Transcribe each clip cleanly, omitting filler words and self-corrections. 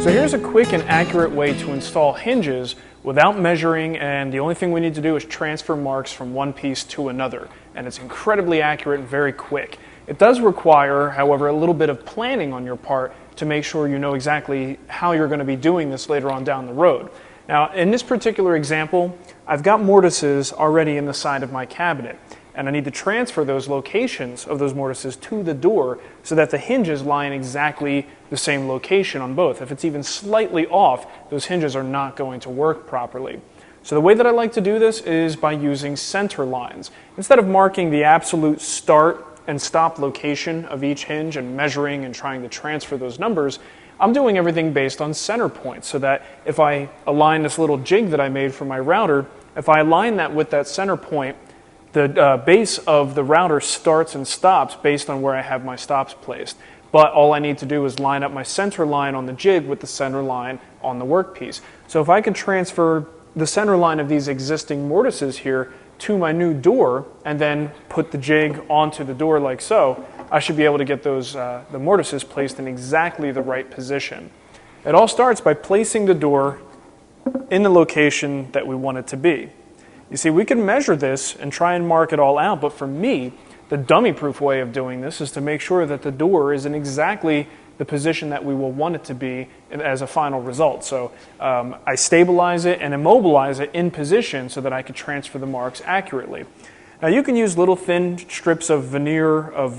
So here's a quick and accurate way to install hinges without measuring, and the only thing we need to do is transfer marks from one piece to another. And it's incredibly accurate and very quick. It does require, however, a little bit of planning on your part to make sure you know exactly how you're going to be doing this later on down the road. Now, in this particular example, I've got mortises already in the side of my cabinet, and I need to transfer those locations of those mortises to the door so that the hinges lie in exactly the same location on both. If it's even slightly off, those hinges are not going to work properly. So the way that I like to do this is by using center lines. Instead of marking the absolute start and stop location of each hinge and measuring and trying to transfer those numbers, I'm doing everything based on center points, so that if I align this little jig that I made for my router, if I align that with that center point, the base of the router starts and stops based on where I have my stops placed. But all I need to do is line up my center line on the jig with the center line on the workpiece. So if I can transfer the center line of these existing mortises here to my new door and then put the jig onto the door like so, I should be able to get those the mortises placed in exactly the right position. It all starts by placing the door in the location that we want it to be. You see, we can measure this and try and mark it all out, but for me, the dummy-proof way of doing this is to make sure that the door is in exactly the position that we will want it to be as a final result. So I stabilize it and immobilize it in position so that I can transfer the marks accurately. Now you can use little thin strips of veneer of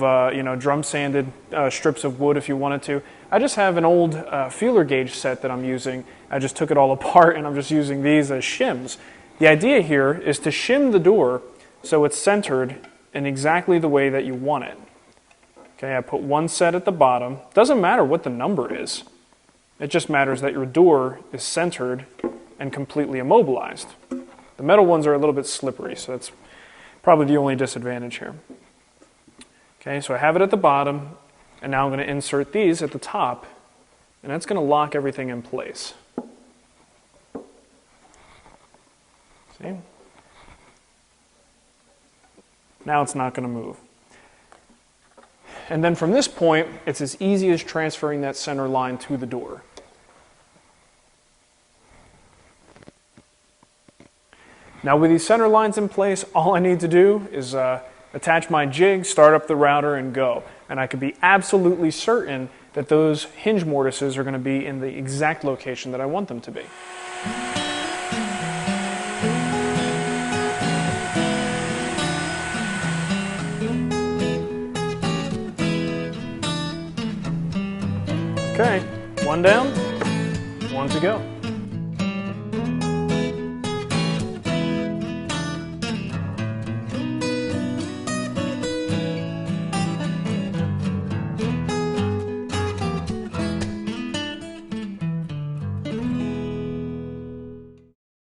drum sanded strips of wood if you wanted to. I just have an old feeler gauge set that I'm using. I just took it all apart and I'm just using these as shims. The idea here is to shim the door so it's centered in exactly the way that you want it. Okay, I put one set at the bottom. Doesn't matter what the number is. It just matters that your door is centered and completely immobilized. The metal ones are a little bit slippery, so that's probably the only disadvantage here. Okay, so I have it at the bottom, and now I'm going to insert these at the top, and that's going to lock everything in place. See? Now it's not going to move. And then from this point, it's as easy as transferring that center line to the door. Now with these center lines in place, all I need to do is attach my jig, start up the router, and go. And I can be absolutely certain that those hinge mortises are going to be in the exact location that I want them to be. Okay, one down, one to go.